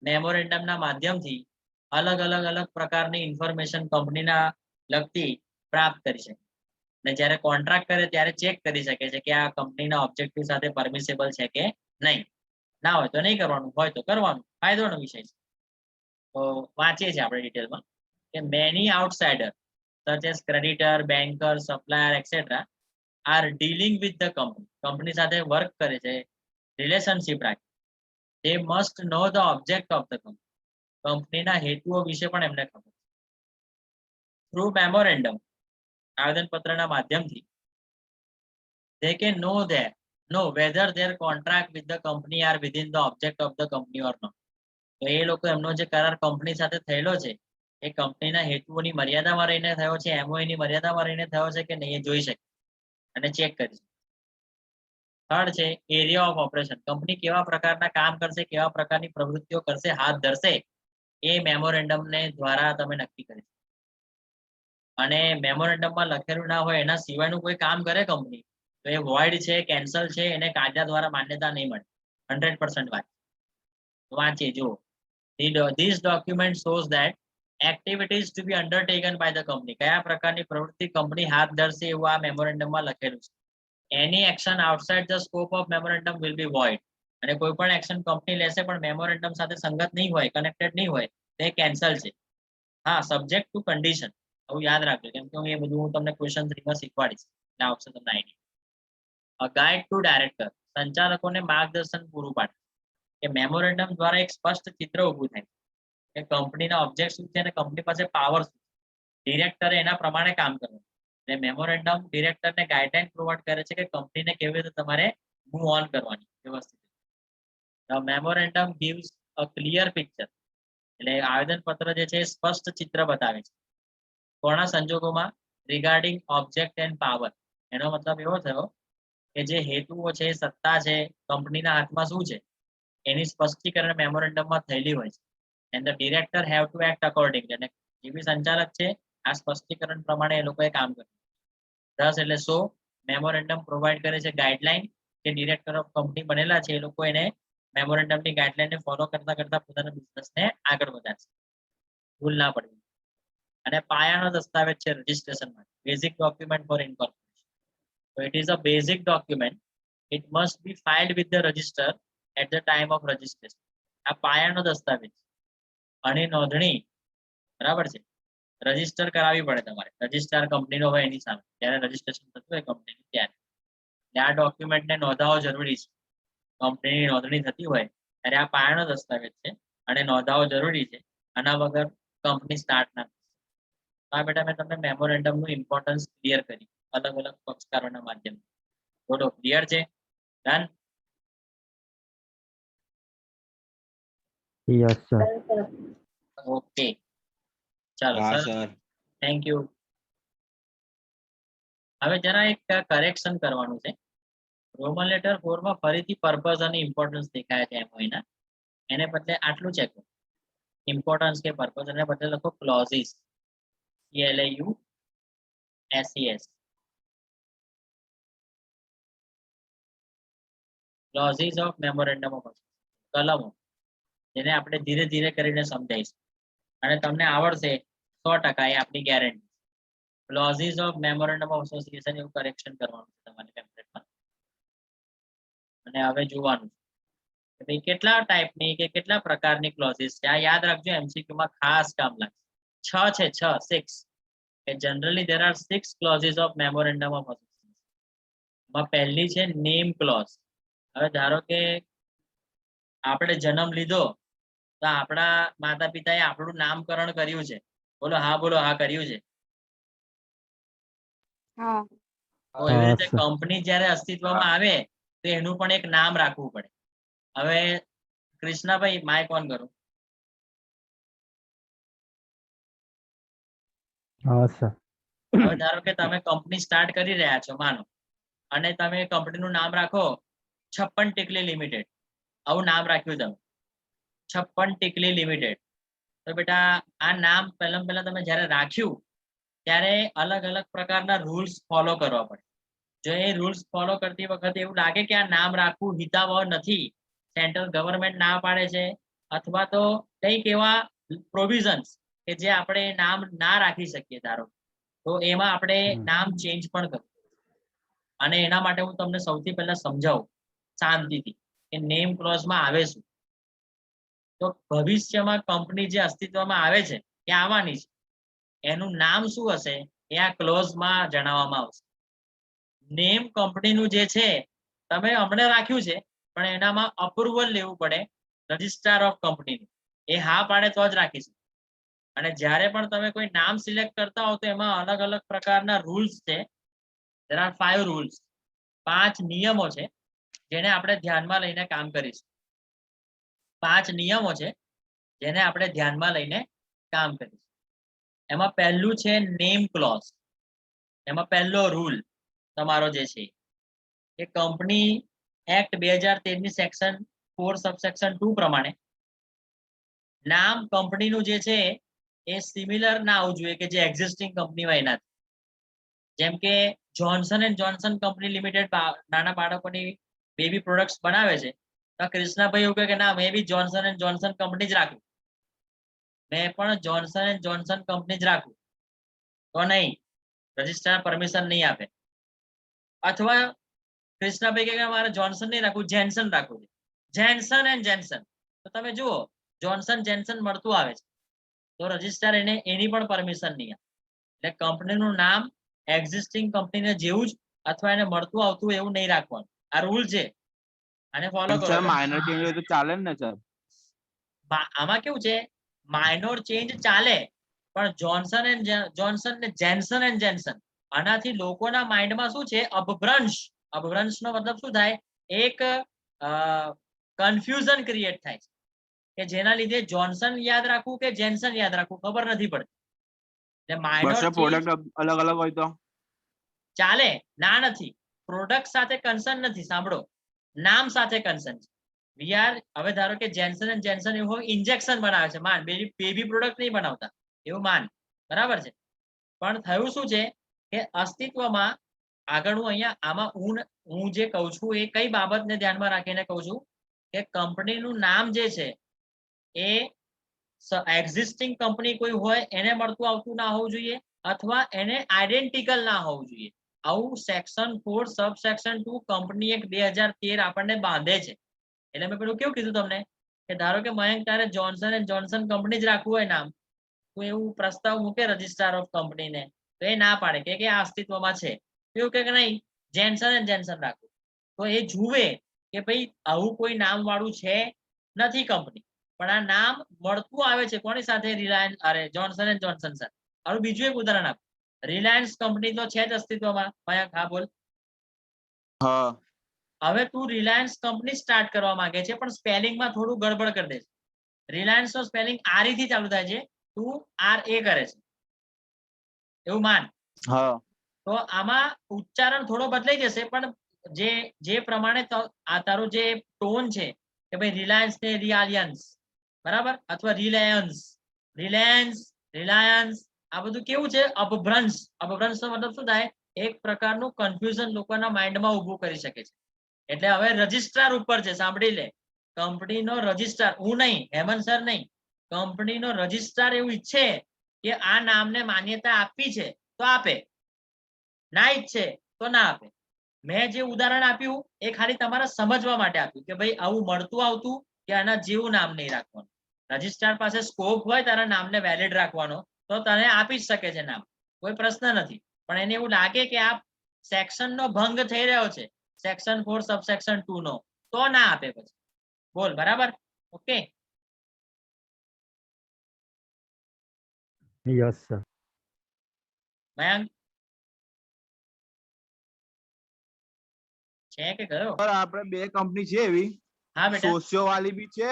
મેમોરેન્ડમના માધ્યમથી અલગ અલગ અલગ પ્રકારની ઇન્ફોર્મેશન કંપનીના લગતી પ્રાપ્ત કરી શકે. અને જ્યારે કોન્ટ્રાક્ટ કરે ત્યારે ચેક કરી શકે છે કે આ કંપનીના ઓબ્જેક્ટિવ સાથે પરમિસેબલ છે કે નહીં. ના હોય તો નહીં કરવાનું, હોય તો કરવાનું, ફાયદોનો વિષય છે. તો વાંચીએ છીએ આપણે ડિટેલમાં કે many outsider such as creditor, banker, supplier et cetera R dealing with the company, company સાથે વર્ક કરે છે, રિલેશનશિપ રાખે. they must know the object of the company, કંપનીના હેતુઓ વિશે પણ એમને ખબર. થ્રુ મેમોરેન્ડમ, આવેદનપત્રના માધ્યમથી, they can know whether their contract with the company are within the object of the company or not. તો એ લોકો એમનો જે કરાર કંપની સાથે થયેલો છે એ કંપનીના હેતુઓની મર્યાદામાં રહીને થયો છે, MOU ની મર્યાદામાં રહીને થયો છે કે નહીં, એ જોઈ શકે અને ચેક કરી શકે. થર્ડ છે એરિયા ઓફ ઓપરેશન, કંપની કેવા પ્રકારના કામ કરશે, કેવા પ્રકારની પ્રવૃત્તિઓ કરશે, હાથ ધરશે, એ મેમોરેન્ડમને દ્વારા તમે નક્કી કરી શકો. અને મેમોરેન્ડમમાં લખેલું ના હોય એના સિવાયનું કોઈ કામ કરે કંપની તો એ વોઇડ છે, કેન્સલ છે, એને કાયદા દ્વારા માન્યતા નહીં મળે. 100% વાંચીએ જુઓ. This document shows that activities to be undertaken by the company, કયા પ્રકારની પ્રવૃત્તિ કંપની હાથ ધરશે એવું આ મેમોરેન્ડમમાં લખેલું છે. એની action outside the scope of memorandum will be void. અને કોઈ પણ એક્શન કંપની લેશે પણ મેમોરેન્ડમ સાથે સંગત નહીં હોય, કનેક્ટેડ નહીં હોય, તે કેન્સલ છે. હા, સબ્જેક્ટ ટુ કન્ડિશન, આવું યાદ રાખજો, કેમ કે એ બધું હું તમને ક્વેશ્ચન 3 માં શીખવાડીશ, એટલે આવશે તમને આઈડિયા. ગાઈડ ટુ ડાયરેક્ટર, સંચાલકોને માર્ગદર્શન પૂરું પાડે કે મેમોરેન્ડમ દ્વારા એક સ્પષ્ટ ચિત્ર ઊભું થાય કે કંપનીના ઓબ્જેક્ટ શું છે અને કંપની પાસે પાવર શું છે. ડિરેક્ટરે એના પ્રમાણે કામ કરવું. એટલે મેમોરેન્ડમ ડિરેક્ટરને ગાઈડલાઈન પ્રોવાઈડ કરે છે કે કંપનીને કેવી રીતે તમારે મૂવ ઓન કરવાની વ્યવસ્થિત. Memorandum gives a clear picture, એટલે આવેદનપત્ર જે છે સ્પષ્ટ ચિત્ર બતાવે છે. કોના સંજોગોમાં? Regarding object end power. એનો મતલબ એવો થયો કે જે હેતુઓ છે, સત્તા છે, કંપનીના હાથમાં શું છે, એની સ્પષ્ટીકરણ મેમોરેન્ડમમાં થયેલી હોય છે. And the director have to act accordingly. અને જે બી સંચાલક છે આ સ્પષ્ટીકરણ પ્રમાણે એ લોકોએ કામ કર્યું. 10 એટલે 100 મેમોરેન્ડમ પ્રોવાઈડ કરે છે ગાઈડલાઈન કે ડિરેક્ટર ઓફ કંપની બનેલા છે એ લોકો એને મેમોરેન્ડમની ગાઈડલાઈનને ફોલો કરતા કરતા પોતાના બિઝનેસને આગળ વધારશે, ભૂલ ના પડે. અને પાયાનો દસ્તાવેજ છે રજિસ્ટ્રેશન માટે, basic document for incorporation. So it is a basic document. It must be filed with the register at the time of registration. આ પાયાનો દસ્તાવેજ. આની નોંધણી બરાબર છે રજીસ્ટર કરાવવી પડે તમારે, રજિસ્ટ્રાર કંપનીનો હોય એની સામે જ્યારે રજીસ્ટ્રેશન થતું હોય કંપનીનું ત્યારે. આ ડોક્યુમેન્ટને નોંધાવો જરૂરી છે. કંપનીની નોંધણી થતી હોય ત્યારે આ પાયાનો દસ્તાવેજ છે અને નોંધાવો જરૂરી છે. આના વગર કંપની સ્ટાર્ટ ના થશે. આ બેટા મેં તમને મેમોરેન્ડમનું ઇમ્પોર્ટન્સ ક્લિયર કરી અલગ અલગ પક્ષકારોના માધ્યમથી. બોલો, ક્લિયર છે? ડન? Yes sir. ઓકે, ચાલો સર, થેન્ક યુ. હવે જરા એક કરેક્શન કરવાનું છે. રોમન લેટર 4 માં ફરીથી પર્પઝ અને ઇમ્પોર્ટન્સ દેખાય છે એમઓના. એને બદલે આટલું છે ઇમ્પોર્ટન્સ કે પર્પઝ, એને બદલે લખો clauses, CLAUSES. Clauses of memorandum of કલમો, જેને આપણે ધીરે ધીરે કરીને સમજાઈશું અને તમને આવડશે 100%, એ આપણી guarantee. Clauses of memorandum of association એવું કરેક્શન કરવાનું છે તમારે ટેમ્પલેટમાં. અને હવે જોવાનું કે ભાઈ કેટલા ટાઈપની કે કેટલા પ્રકારની ક્લોઝિસ છે. આ યાદ રાખજો, MCQ માં ખાસ કામ લાગશે. 6 છે, 6 કે generally there are 6 clauses of memorandum of association. માં પહેલી છે નેમ ક્લોઝ. હવે ધારો કે આપણે જન્મ લીધો તો આપણા માતા પિતાએ આપણું નામકરણ કર્યું છે. બોલો હા, બોલો હા, કર્યું છે. તો એવી રીતે કંપની જ્યારે અસ્તિત્વમાં આવે તો એનું પણ એક નામ રાખવું પડે. હવે કૃષ્ણાભાઈ માઇક ઓન કરો. હવે ધારો કે તમે કંપની સ્ટાર્ટ કરી રહ્યા છો માનો, અને તમે કંપનીનું નામ રાખો 56 ટીકલી લિમિટેડ. આવું નામ રાખ્યું તમે 56 ટીકલી લિમિટેડ. તો બેટા આ નામ પહેલા તમે જ્યારે રાખ્યું ત્યારે અલગ અલગ પ્રકારના રૂલ્સ ફોલો કરવા પડે. જો એ રૂલ્સ ફોલો કરતી વખતે એવું લાગે કે આ નામ રાખવું હિતાવહ નથી, સેન્ટ્રલ ગવર્મેન્ટ ના પાડે છે, અથવા તો કંઈક એવા પ્રોવિઝન્સ કે જે આપણે નામ ના રાખી શકીએ ધારો, તો એમાં આપણે નામ ચેન્જ પણ કરવું. અને એના માટે હું તમને સૌથી પહેલા સમજાવું શાંતિથી કે નેમ ક્લોઝમાં આવે શું. તો ભવિષ્યમાં કંપની જે અસ્તિત્વમાં આવે છે એ આવવાની છે, એનું નામ શું હશે એ આ ક્લોઝમાં જણાવવામાં આવશે. નેમ કંપનીનું જે છે તમે હમણાં રાખ્યું છે, પણ એનામાં અપ્રુવલ લેવું પડે રજિસ્ટ્રાર ઓફ કંપનીનું. એ હા પાડે તો જ રાખીશું. અને જ્યારે પણ તમે કોઈ નામ સિલેક્ટ કરતા હો તો એમાં અલગ અલગ પ્રકારના રૂલ્સ છે. there are 5 rules, 5 નિયમો છે જેને આપણે ધ્યાનમાં લઈને કામ કરીશું. 5 નિયમો છે જેને આપણે ધ્યાનમાં લઈને કામ કરીશું. એમાં પહેલું છે નેમ ક્લોઝ. એમાં પહેલો રૂલ તમારો જે છે એ કંપની એક્ટ 2013 ની સેક્શન 4 સબસેક્શન 2 પ્રમાણે નામ કંપનીનું જે છે એ સિમિલર ના આવવું જોઈએ કે જે એક્ઝિસ્ટિંગ કંપની હોય એનાથી. જેમ કે Johnson and Johnson company limited નાના બાળકોની બેબી પ્રોડક્ટ્સ બનાવે છે, તો કૃષ્ણાભાઈ એવું કહે કે ના મેં બી જોન્સન એન્ડ જોન્સન કંપની જ રાખું, મેં પણ જોન્સન એન્ડ જોન્સન કંપની જ રાખું, તો નહીં, રજિસ્ટ્રાર પરમિશન નહીં આપે. અથવા કૃષ્ણાભાઈ કહે કે મારે જોન્સન નહીં રાખવું, જેન્સન રાખવું છે, જેન્સન એન્ડ જેન્સન, તો તમે જુઓ જોન્સન જેન્સન મળતું આવે છે, તો રજિસ્ટ્રાર એની પણ પરમિશન નહીં આપે. એટલે કંપનીનું નામ એક્ઝિસ્ટિંગ કંપનીને જેવું જ અથવા એને મળતું આવતું એવું નહીં રાખવાનું. આ રૂલ છે, આને ફોલો કરો. માઇનર ચેન્જ હોય તો ચાલે ને સર? આમાં કેવું છે, માઇનોર ચેન્જ ચાલે, પણ જોન્સન એન્ડ જોન્સન ને જેન્સન એન્ડ જેન્સન, આનાથી લોકોના માઇન્ડમાં શું છે, અપભ્રંશ. અપભ્રંશનો મતલબ શું થાય, એક કન્ફ્યુઝન ક્રિએટ થાય છે કે જેના લીધે જોન્સન યાદ રાખવું કે જેન્સન યાદ રાખવું ખબર નથી પડતી. એટલે માઇનોર પ્રોડક્ટ અલગ અલગ હોય તો ચાલે, ના નથી. પ્રોડક્ટ સાથે કન્સર્ન નથી, સાંભળો, નામ સાથે કન્સર્ન છે. વી આર, હવે ધારો કે જેન્સન એન્ડ જેન્સન એવું ઇન્જેક્શન બનાવે છે, માન બેબી પ્રોડક્ટ નહીં બનાવતા એવું માન, બરાબર છે. પણ થયું શું છે કે અસ્તિત્વમાં આગળ હું અહીંયા આમાં હું જે કહું છું એ કઈ બાબતને ધ્યાનમાં રાખીને કહું છું કે કંપનીનું નામ જે છે એ એક્ઝિસ્ટિંગ કંપની કોઈ હોય એને મળતું આવતું ના હોવું જોઈએ, અથવા એને આઈડેન્ટિકલ ના હોવું જોઈએ. આવું સેક્શન 4 સબ સેક્શન 2 કંપની એક્ટ 2013 આપણને બાંધે છે. એટલે મેં પેલું કેવું કીધું તમને કે ધારો કે મયંક તારે જોન્સન એન્ડ જોન્સન કંપની જ રાખવું હોય નામ, તો એવું પ્રસ્તાવ મૂકે રજિસ્ટ્રાર ઓફ કંપનીને, તો એ ના પાડે કે આ અસ્તિત્વમાં છે. એવું કે નહીં જેન્સન એન્ડ જેન્સન રાખવું, તો એ જુએ કે ભાઈ આવું કોઈ નામ વાળું છે નથી કંપની, પણ આ નામ મળતું આવે છે કોની સાથે, રિલાયન્સ, અરે જોન્સન એન્ડ જોન્સન સાથે. હવે બીજું એક ઉદાહરણ આપો, રિલાયન્સ કંપની તો છે જ અસ્તિત્વમાં, મયંક હા બોલ. હા હવે તું રિલાયન્સ કંપની સ્ટાર્ટ કરવા માંગે છે પણ સ્પેલિંગમાં થોડું ગડબડ કરી દે છે. રિલાયન્સ નો સ્પેલિંગ આર થી ચાલુ થાય છે, તું આર એ કરે છે એવું માન. હા તો આમાં ઉચ્ચારણ થોડો બદલાઈ જશે, પણ જે પ્રમાણે આ તારું જે ટોન છે કે ભાઈ રિલાયન્સ ને રિલાયન્સ, બરાબર, અથવા રિલાયન્સ, રિલાયન્સ, રિલાયન્સ, આ બધું કેવું છે અપભ્રંશ. અપભ્રંશનો મતલબ શું થાય, એક પ્રકારનું કન્ફ્યુઝન લોકોના માઇન્ડમાં ઊભું કરી શકે છે. એટલે હવે રજિસ્ટ્રાર ઉપર છે, સાંભળી લે, કંપનીનો રજિસ્ટ્રાર, હું નહીં, હેમંત સર નહીં, કંપનીનો રજિસ્ટ્રાર એવું ઈચ્છે કે આ નામને માન્યતા આપવી છે તો આપે, ના ઈચ્છે તો ના આપે. મેં જે ઉદાહરણ આપ્યું એ ખાલી તમારે સમજવા માટે આપ્યું કે ભાઈ આવું મળતું આવતું કે આના જેવું નામ નહીં રાખવાનું. રજિસ્ટ્રાર પાસે સ્કોપ હોય તારા નામને વેલિડ રાખવાનો તો તને આપી જ શકે છે નામ, કોઈ પ્રશ્ન નથી. પણ એને એવું લાગે કે આ સેક્શનનો ભંગ થઈ રહ્યો છે, સેક્શન 4 સબસેક્શન 2 નો, તો ના આપે પછી. બોલ, બરાબર? ઓકે. Yes sir. મયંક છે કે ગયો? સર આપણે બે કંપની છે એવી, હા બેટા. સોશિયો વાળી બી છે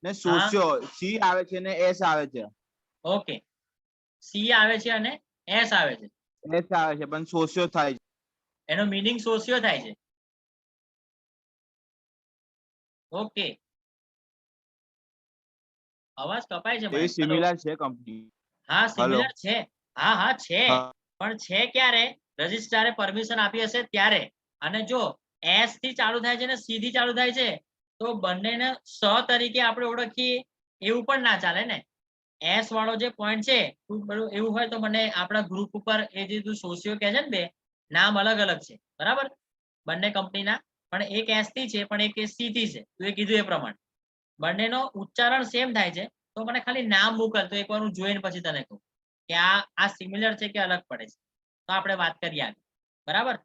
ને સોશિયો સી આવે છે ને એસ આવે છે. ઓકે, સી આવે છે અને એસ આવે છે. એસ આવે છે પણ સોશિયો થાય છે. એનો મીનિંગ સોશિયો થાય છે. ઓકે, અવાજ કપાય છે એ મયંક. હેલો. સિમિલર છે કંપની. હા હેલો સિમિલર છે. હા હા છે, હા પણ છે ક્યારે, રજિસ્ટ્રારે પરમિશન આપી હશે ત્યારે. અને જો એસ થી ચાલુ થાય છે ને સી થી ચાલુ થાય છે તો બંનેને સ તરીકે આપણે ઓળખીએ એવું પણ ના ચાલે ને. એસ વાળો જે પોઈન્ટ છે, એવું હોય તો મને આપણા ગ્રુપ ઉપર એ જે તું સોશિયો કહે છે ને, બે નામ અલગ અલગ છે, બરાબર, બંને કંપનીના, પણ એક એસ થી છે પણ એક સી થી છે, તું એ કીધું એ પ્રમાણે બંનેનો ઉચ્ચારણ સેમ થાય છે. તો મને ખાલી નામ મોકલ, તો એકવાર હું જોઈને પછી તને કહું કે આ સિમિલર છે કે અલગ પડે છે, તો આપણે વાત કરીએ આગળ, બરાબર.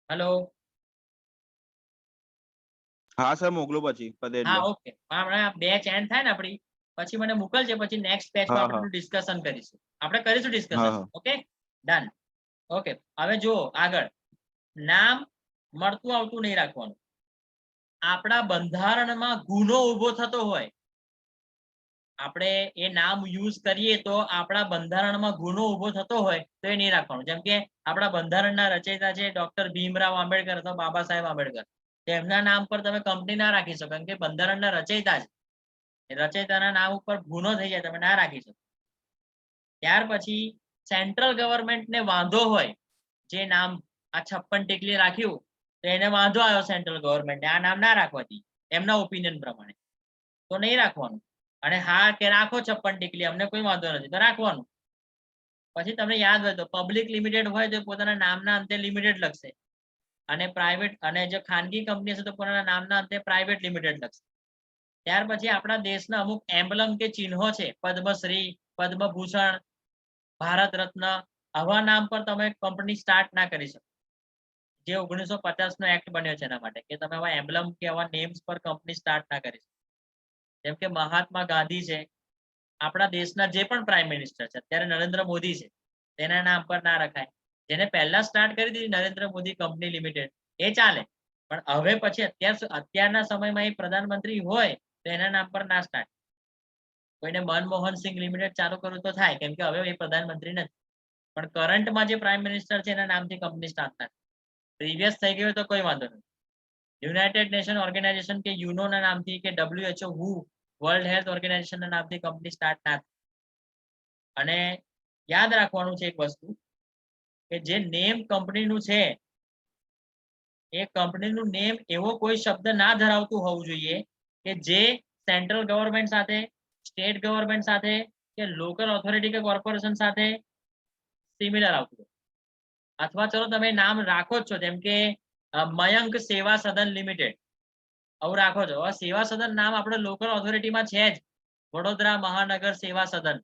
હેલો. હા સર મોકલું પછી પતે હા એટલે. ઓકે, હમણાં બેચ એન્ડ થાય ને આપણી, પછી મને મોકલજે, પછી નેક્સ્ટ બેચમાં હા આપણે હા ડિસ્કશન કરીશું, આપણે કરીશું ડિસ્કશન. હા હા ઓકે, ડન. ઓકે, હવે જુઓ આગળ, નામ મળતું આવતું નહીં રાખવાનું. આપણા બંધારણમાં ગુનો ઉભો થતો હોય, આપણે એ નામ યુઝ કરીએ તો આપણા બંધારણમાં ગુનો ઉભો થતો હોય તો એ નહીં રાખવાનું. જેમ કે આપણા બંધારણના રચયિતા છે ડોક્ટર ભીમરાવ આંબેડકર અથવા બાબા સાહેબ આંબેડકર, તેમના નામ પર તમે કંપની ના રાખી શકો, કેમ કે બંધારણના રચયિતા છે, રચયિતાના નામ ઉપર ગુનો થઈ જાય, તમે ના રાખી શકો. ત્યાર પછી સેન્ટ્રલ ગવર્મેન્ટને વાંધો હોય, જે નામ આ 56 ટીકલી રાખ્યું તો એને વાંધો આવ્યો સેન્ટ્રલ ગવર્મેન્ટને, આ નામ ના રાખવાથી એમના ઓપિનિયન પ્રમાણે, તો નહીં રાખવાનું. અને હા કે રાખો 56 ટીકલી, અમને કોઈ વાંધો નથી, તો રાખવાનું. પછી તમને યાદ હોય તો પબ્લિક લિમિટેડ હોય તો પોતાના નામના અંતે લિમિટેડ લખશે, અને પ્રાઇવેટ અને જે ખાનગી કંપની હશે તો પોતાના નામના અંતે પ્રાઇવેટ લિમિટેડ લખશે. ત્યાર પછી આપણા દેશના અમુક એમ્બલમ કે ચિહ્નો છે, પદ્મશ્રી, પદ્મભૂષણ, ભારત રત્ન, આવા નામ પર તમે કંપની સ્ટાર્ટ ના કરી શકો. જે 1950 નો એક્ટ બન્યો છે એના માટે, કે તમે આવા એમ્બલમ કે આવા નેમ્સ પર કંપની સ્ટાર્ટ ના કરી શકો. જેમ કે મહાત્મા ગાંધી છે, આપણા દેશના જે પણ પ્રાઇમ મિનિસ્ટર છે, અત્યારે નરેન્દ્ર મોદી છે, તેના નામ પર ના રખાય. જેને પહેલા સ્ટાર્ટ કરી દીધી નરેન્દ્ર મોદી કંપની લિમિટેડ, એ ચાલે, પણ હવે પછી અત્યારના સમયમાં એ પ્રધાનમંત્રી હોય તો એના નામ પર ના સ્ટાર્ટ. કોઈને મનમોહન સિંહ લિમિટેડ ચાલુ કરવું તો થાય, કેમ કે હવે એ પ્રધાનમંત્રી નથી, પણ કરંટમાં જે પ્રાઇમ મિનિસ્ટર છે એના નામથી કંપની સ્ટાર્ટ થાય. પ્રીવિયસ થઈ ગયું તો કોઈ વાંધો નથી. યુનાઇટેડ નેશન ઓર્ગેનાઇઝેશન કે યુનો ના નામથી કે WHO WHO world health organization ના નામથી કંપની સ્ટાર્ટ ના થાય. અને યાદ રાખવાનું છે એક વસ્તુ કે જે નેમ કંપનીનું છે એ કંપનીનું નેમ એવો કોઈ શબ્દ ના ધરાવતું હોવું જોઈએ કે જે સેન્ટ્રલ ગવર્મેન્ટ સાથે, સ્ટેટ ગવર્મેન્ટ સાથે કે લોકલ ઓથોરિટી કે કોર્પોરેશન સાથે સિમિલર આવતું હોય. અથવા ચલો તમે નામ રાખો જ છો, જેમ કે મયંક સેવા સદન લિમિટેડ આવું રાખો છો. હવે સેવા સદન નામ આપણે લોકલ ઓથોરિટીમાં છે જ, વડોદરા મહાનગર સેવા સદન.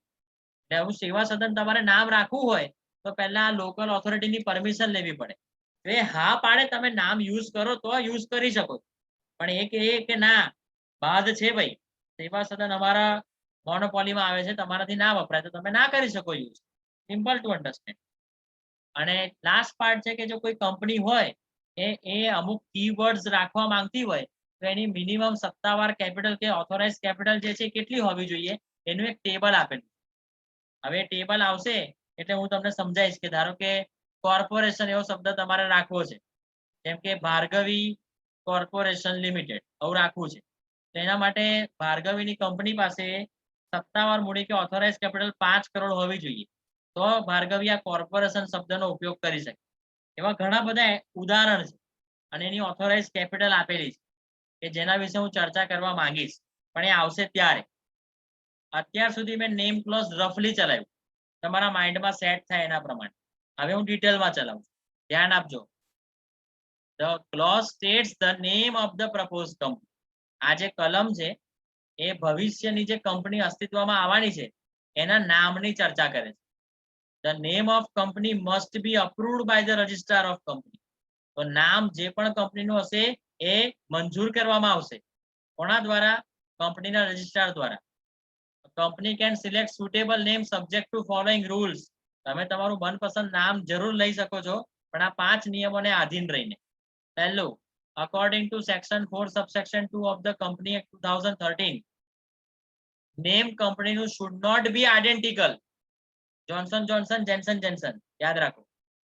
એટલે આવું સેવા સદન તમારે નામ રાખવું હોય તો પહેલા લોકલ ઓથોરિટીની પરમિશન લેવી પડે. એ હા પાડે તમે નામ યુઝ કરો તો યુઝ કરી શકો, પણ એ કે ના બાદ છે ભાઈ, સેવા સદન અમારા મોનોપોલીમાં આવે છે, તમારાથી ના વપરાય તો તમે ના કરી શકો યુઝ. Simple to understand. અને લાસ્ટ પાર્ટ છે કે જો કોઈ કંપની હોય એ અમુક કીવર્ડ્સ રાખવા માંગતી હોય તો એની મિનિમમ સત્તાવાર કેપિટલ કે ઓથોરાઇઝ કેપિટલ જે છે કેટલી હોવી જોઈએ એનું એક ટેબલ આપેલું. હવે ટેબલ આવશે એટલે હું તમને સમજાવીશ કે ધારો કે કોર્પોરેશન એવો શબ્દ તમારે રાખવો છે, જેમ કે ભાર્ગવી કોર્પોરેશન લિમિટેડ આવું રાખવું છે. તો એના માટે ભાર્ગવીની કંપની પાસે સત્તાવાર મૂડી કે ઓથોરાઇઝ કેપિટલ 5 કરોડ હોવી જોઈએ, તો ભાર્ગવી આ કોર્પોરેશન શબ્દનો ઉપયોગ કરી શકે. એવા ઘણા બધા ઉદાહરણ છે અને એની ઓથોરાઇઝ કેપિટલ આપેલી છે કે જેના વિશે હું ચર્ચા કરવા માંગીશ, પણ એ આવશે ત્યારે. અત્યાર સુધી મેં નેમ ક્લોઝ રફલી ચલાવ્યું, તમારા માઇન્ડમાં સેટ થાય એના પ્રમાણે. હવે હું ડિટેલમાં ચલાવું, ધ્યાન આપજો. The clause states the name of the proposed company. આ જે કલમ છે એ ભવિષ્યની જે કંપની અસ્તિત્વમાં આવવાની છે એના નામની ચર્ચા કરે છે. The name of company must be approved by the registrar of company. તો નામ જે પણ કંપનીનું હશે એ મંજૂર કરવામાં આવશે. કોના દ્વારા? કંપનીના રજિસ્ટ્રાર દ્વારા. Company can select suitable name subject to following rules. તમે તમારું મનપસંદ નામ જરૂર લઈ શકો છો, પણ આ 5 નિયમોને આધીન રહીને. પહેલું, according to section 4 subsection 2 of the company act 2013, name કંપનીનું should not be identical. Johnson Johnson, Jensen Jensen યાદ રાખો,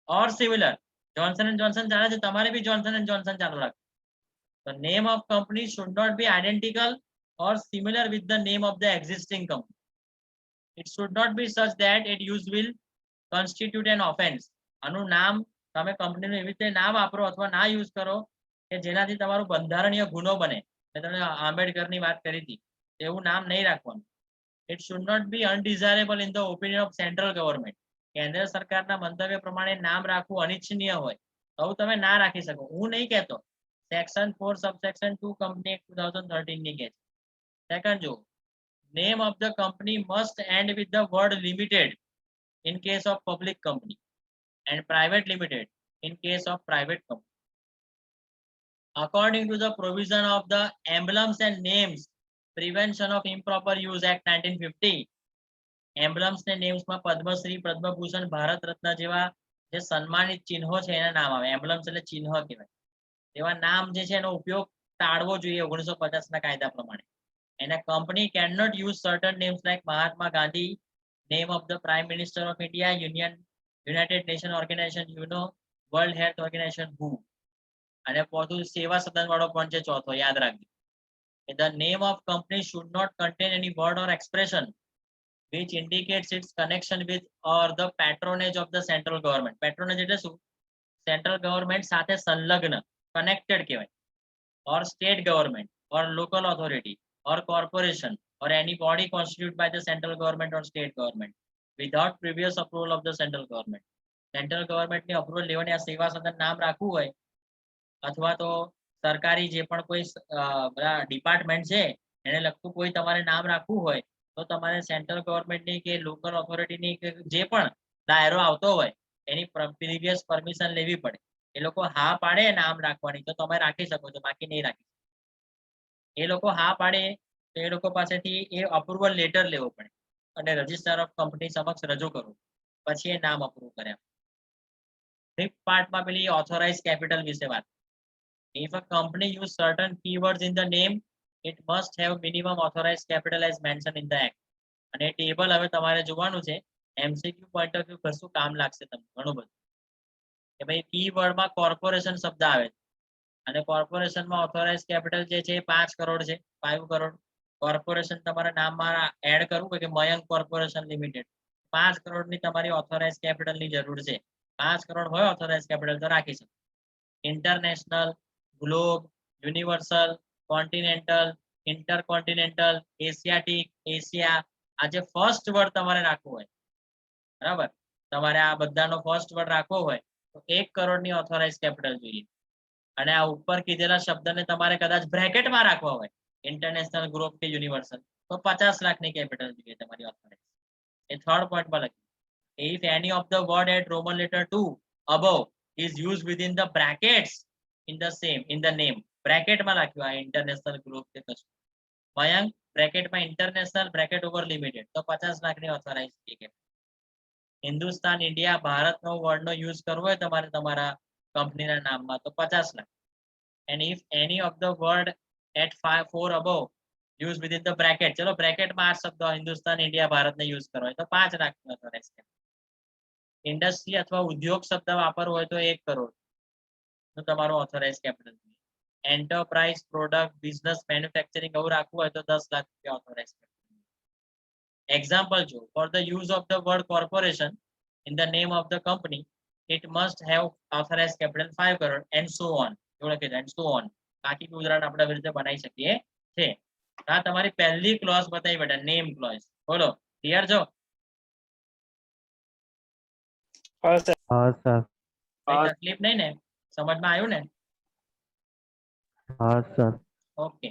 or similar. Johnson and Johnson ચાલે છે, તમારે બી જોન્સન એન્ડ જોન્સન ચાલુ રાખો. The name of company should not be identical or similar with the name of the existing company. It should not be such that its use will constitute an offense. આનું નામ તમે કંપનીનું એવી રીતે ના વાપરો અથવા ના યુઝ કરો કે જેનાથી તમારું બંધારણીય ગુનો બને. મેં તમને આંબેડકરની વાત કરી હતી, એવું નામ નહીં રાખવાનું. It should not be undesirable in the opinion of central government. કેન્દ્ર સરકારના મંતવ્ય પ્રમાણે નામ રાખવું અનિચ્છનીય હોય તો તમે ના રાખી શકો. હું નહીં કહેતો, સેક્શન 4 સબસેક્શન 2 કંપની 2013 ની કહે છે. સેકન્ડ જો, name of the company must end with the word limited in case of public company and private limited in case of private company. According to the provision of the Emblems and Names Prevention of Improper Use Act 1950, એમ્બ્લેમ્સ ને નેમ્સમાં પદ્મશ્રી, પદ્મભૂષણ, ભારત રત્ન જેવા જે સન્માનિત ચિહ્નો છે એના નામ આવે. એમ્બ્લેમ્સ એટલે ચિહ્ન કહેવાય. એવા નામ જે છે એનો ઉપયોગ ટાળવો જોઈએ 1950 ના કાયદા પ્રમાણે. And a company cannot use certain names like Mahatma Gandhi, name of the Prime Minister of India, United Nations Organization, UNO, World Health Organization, WHO. અને પોતું સેવા સદન વાળો પણ છે ચોથો, યાદ રાખજો. The name of company should not contain any word or expression which indicates its connection with or the patronage of the central government. Patronage એટલે શું? સેન્ટ્રલ ગવર્મેન્ટ સાથે સંલગ્ન, કનેક્ટેડ કહેવાય. or state government or local authority or corporation or any body constituted by the central government or state government without previous approval of the central government. Central government ની approval લેવાની આ સેવા સદન નામ રાખવું હોય અથવા તો સરકારી જે પણ કોઈ બધા ડિપાર્ટમેન્ટ છે એને લગતું કોઈ તમારે નામ રાખવું હોય તો તમારે સેન્ટ્રલ ગવર્મેન્ટની કે લોકલ ઓથોરિટીની કે જે પણ દાયરો આવતો હોય એની પ્રીવિયસ પરમિશન લેવી પડે. એ લોકો હા પાડે નામ રાખવાની તો તમે રાખી શકો છો, બાકી નહીં રાખી. એ લોકો હા પાડે તો એ લોકો પાસેથી એ અપ્રુવલ લેટર લેવો પડે અને રજિસ્ટ્રાર ઓફ કંપની સમક્ષ રજૂ કરવું, પછી એ નામ અપ્રૂવ કર્યા. ફિફ્થ પાર્ટમાં પેલી ઓથોરાઇઝ કેપિટલ વિશે વાત. If a company use certain keywords in the name, it must have minimum authorized capital as mentioned in the act. અને ટેબલ હવે તમારે જોવાનું છે, MCQ પોઈન્ટ ઓફ વ્યૂ કશું કામ લાગશે તમને ઘણું બધું. કે ભાઈ કી વર્ડમાં કોર્પોરેશન શબ્દ આવે છે અને કોર્પોરેશનમાં ઓથોરાઇઝ કેપિટલ જે છે એ 5 કરોડ છે, 5 કરોડ. કોર્પોરેશન તમારા નામમાં એડ કરવું હોય કે મયંક કોર્પોરેશન લિમિટેડ, 5 કરોડની તમારી ઓથોરાઇઝ કેપિટલની જરૂર છે. 5 કરોડ હોય ઓથોરાઇઝ કેપિટલ તો રાખી શકો. International, globe, universal, continental, intercontinental, Asiatic, Asia, આ જે ફર્સ્ટ વર્ડ તમારે રાખવું હોય, બરાબર, તમારે આ બધાનો ફર્સ્ટ વર્ડ રાખવો હોય તો 1 કરોડની ઓથોરાઇઝ કેપિટલ જોઈએ. અને આ ઉપર કીધેલા શબ્દને તમારે કદાચ બ્રેકેટમાં રાખવા હોય, ઇન્ટરનેશનલ, ગ્લોબ કે યુનિવર્સલ, તો 50 લાખની કેપિટલ જોઈએ તમારી ઓથોરાઇઝ. એ થર્ડ પોઈન્ટમાં લખ્યું. If any of the word at Roman letter 2 above is used within the brackets in the name, બ્રેકેટમાં લખ્યું આ ઇન્ટરનેશનલ, ગ્લોબ કે કશું. મયંક બ્રેકેટમાં ઇન્ટરનેશનલ, બ્રેકેટ ઓવર લિમિટેડ, તો 50 લાખની ઓથોરાઇઝ છે. હિન્દુસ્તાન, ઇન્ડિયા, ભારતનો વર્ડનો યુઝ કરવો હોય તમારે તમારા કંપનીના નામમાં તો 50 lakh. and if any of the word at 4 above use within the bracket, ચલો બ્રેકેટમાં આ શબ્દ હિન્દુસ્તાન, ઇન્ડિયા, ભારતને યુઝ કરવો હોય તો 5 લાખની ઓથોરાઇઝ છે. ઇન્ડસ્ટ્રી અથવા ઉદ્યોગ શબ્દ વાપરવો હોય તો 1 કરોડ નું તમારું authorise capital. Enterprise, product, business, manufacturing એવું રાખવું હોય તો 10 લાખ રૂપિયા ઓથોરાઇઝ કેપિટલ. એક્ઝામ્પલ જો, for the use of the word corporation in the name of the company, it must have authorized capital 5 crore and so on. એવું લખી દે and so on. બાકી ઉદાહરણ આપણે આવી રીતે બનાવી શકીએ છે. આ તમારી પહેલી ક્લોઝ બતાવી બેટા, નેમ ક્લોઝ. બોલો, ક્લિયર છો? હા સર. કઈ તકલીફ નહીં ને? સમજમાં આવ્યું ને? હા સર. ઓકે.